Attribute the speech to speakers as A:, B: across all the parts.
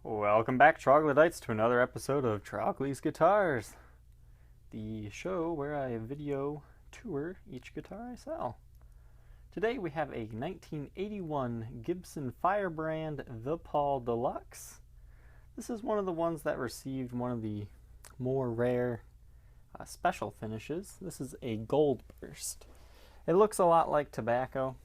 A: Welcome back, Troglodytes, to another episode of Trogly's Guitars, the show where I video tour each guitar I sell. Today we have a 1981 Gibson Firebrand The Paul Deluxe. This is one of the ones that received one of the more rare special finishes. This is a Goldburst. It looks a lot like tobacco,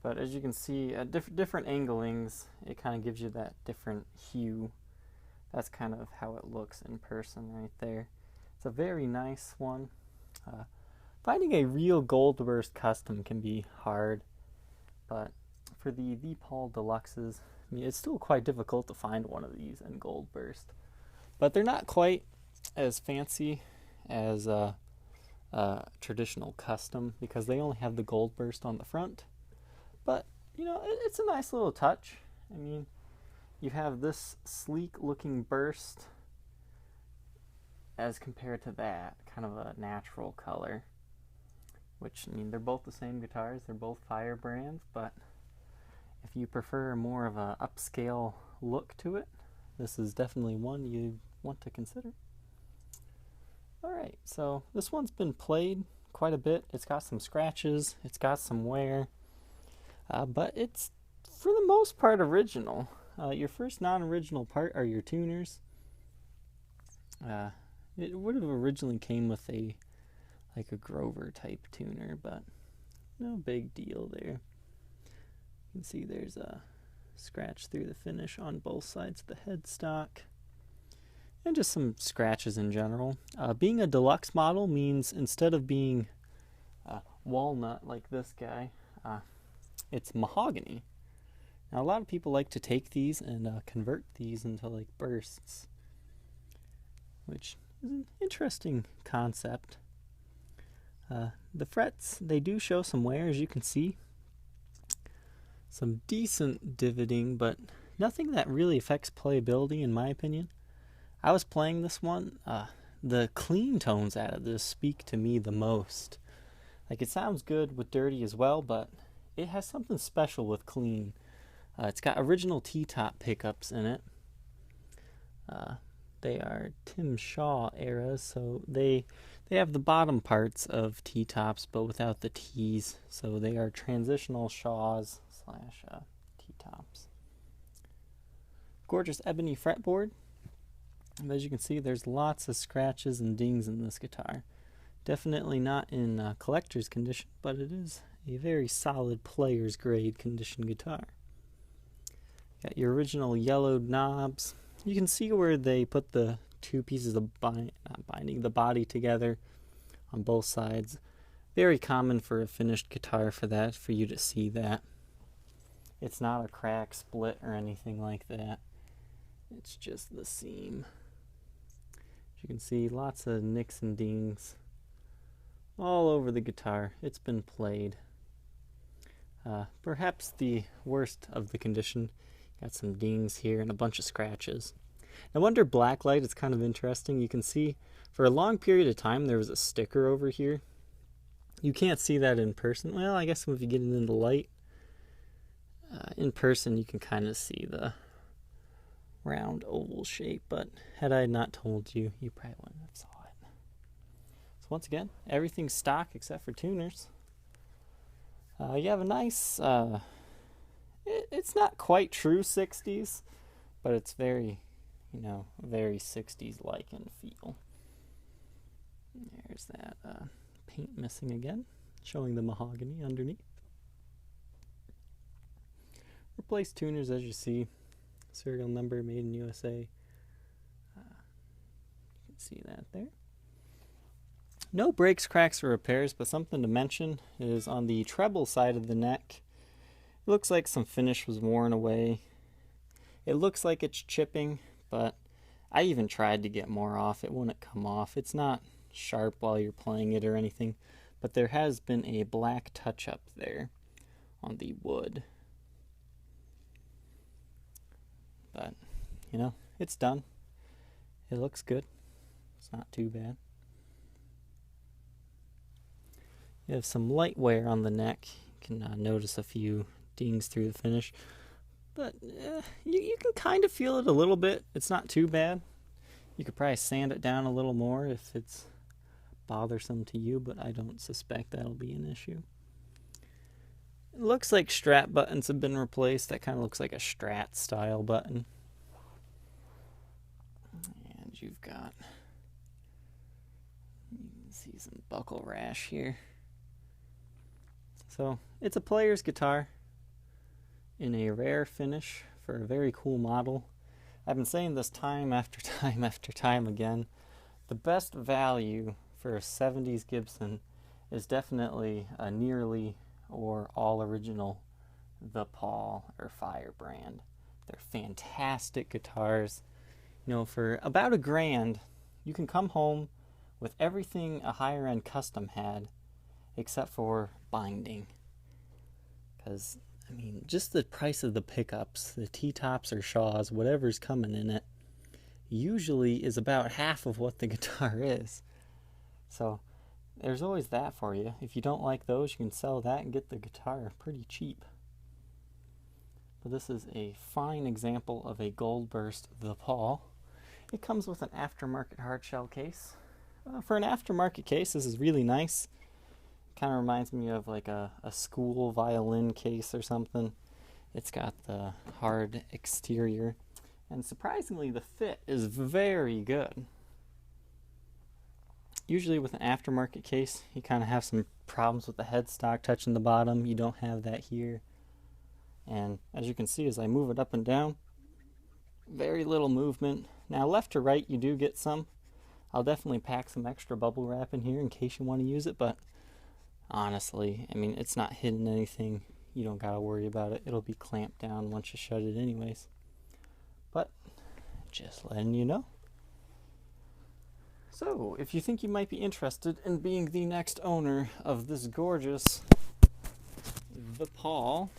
A: but as you can see, at different anglings, it kind of gives you that different hue. That's kind of how it looks in person right there. It's a very nice one. Finding a real Goldburst custom can be hard, but for the Paul Deluxes, I mean, it's still quite difficult to find one of these in Goldburst. But they're not quite as fancy as a traditional custom because they only have the Goldburst on the front. But, you know, it's a nice little touch. I mean, you have this sleek looking burst as compared to that, kind of a natural color. Which, I mean, they're both the same guitars. They're both Firebrands, but if you prefer more of a upscale look to it, this is definitely one you want to consider. Alright, so this one's been played quite a bit. It's got some scratches. It's got some wear. But it's, for the most part, original. Your first non-original part are your tuners. It would have originally came with a Grover type tuner, but no big deal there. You can see there's a scratch through the finish on both sides of the headstock, and just some scratches in general. Being a deluxe model means instead of being walnut like this guy, it's mahogany. Now a lot of people like to take these and convert these into like bursts, which is an interesting concept. The frets, they do show some wear, as you can see. Some decent divoting, but nothing that really affects playability in my opinion. I was playing this one, the clean tones out of this speak to me the most. Like, it sounds good with dirty as well, but it has something special with clean. It's got original T-top pickups in it. They are Tim Shaw eras, so they have the bottom parts of T-tops, but without the T's. So they are transitional Shaws slash T-tops. Gorgeous ebony fretboard. As you can see, there's lots of scratches and dings in this guitar. Definitely not in collector's condition, but it is a very solid player's grade condition guitar. Got your original yellowed knobs. You can see where they put the two pieces of binding the body together on both sides. Very common for a finished guitar for you to see that. It's not a crack, split, or anything like that. It's just the seam. As you can see, lots of nicks and dings all over the guitar. It's been played. Perhaps the worst of the condition. Got some dings here and a bunch of scratches. Now under blacklight, it's kind of interesting. You can see for a long period of time there was a sticker over here. You can't see that in person. Well, I guess if you get it into light, in person you can kind of see the round oval shape, but had I not told you, you probably wouldn't have saw it. So once again, everything's stock except for tuners. You have a nice, it's not quite true 60s, but it's very, very 60s-like in feel. There's that paint missing again, showing the mahogany underneath. Replace tuners as you see. Serial number, made in USA. You can see that there. No breaks, cracks, or repairs, but something to mention is on the treble side of the neck. It looks like some finish was worn away. It looks like it's chipping, but I even tried to get more off. It wouldn't come off. It's not sharp while you're playing it or anything, but there has been a black touch-up there on the wood. But, it's done. It looks good. It's not too bad. You have some light wear on the neck. You can notice a few dings through the finish. but you can kind of feel it a little bit. It's not too bad. You could probably sand it down a little more if it's bothersome to you, but I don't suspect that'll be an issue. It looks like strap buttons have been replaced. That kind of looks like a Strat style button. And you've got, you can see some buckle rash here. So it's a player's guitar in a rare finish for a very cool model. I've been saying this time after time after time again. The best value for a 70s Gibson is definitely a nearly or all original The Paul or Firebrand. They're fantastic guitars. You know, for about $1,000, you can come home with everything a higher end custom had, except for binding. Because, I mean, just the price of the pickups, the T-tops or Shaws, whatever's coming in it, usually is about half of what the guitar is. So there's always that for you. If you don't like those, you can sell that and get the guitar pretty cheap. But this is a fine example of a Goldburst The Paul. It comes with an aftermarket hardshell case. For an aftermarket case, this is really nice. Kind of reminds me of like a school violin case or something. It's got the hard exterior, and surprisingly the fit is very good. Usually with an aftermarket case, you kind of have some problems with the headstock touching the bottom. You don't have that here. And as you can see, as I move it up and down, very little movement. Now left to right you do get some. I'll definitely pack some extra bubble wrap in here in case you want to use it, but honestly, I mean, it's not hidden anything. You don't gotta worry about it. It'll be clamped down once you shut it anyways. But just letting you know. So, if you think you might be interested in being the next owner of this gorgeous The Paul,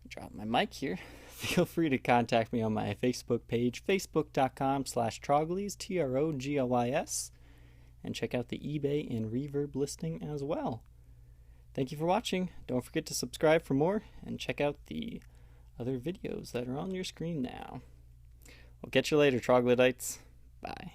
A: drop my mic here. Feel free to contact me on my Facebook page, facebook.com/Troglys, Troglys, and check out the eBay and Reverb listing as well. Thank you for watching. Don't forget to subscribe for more, and check out the other videos that are on your screen now. We'll catch you later, troglodytes. Bye.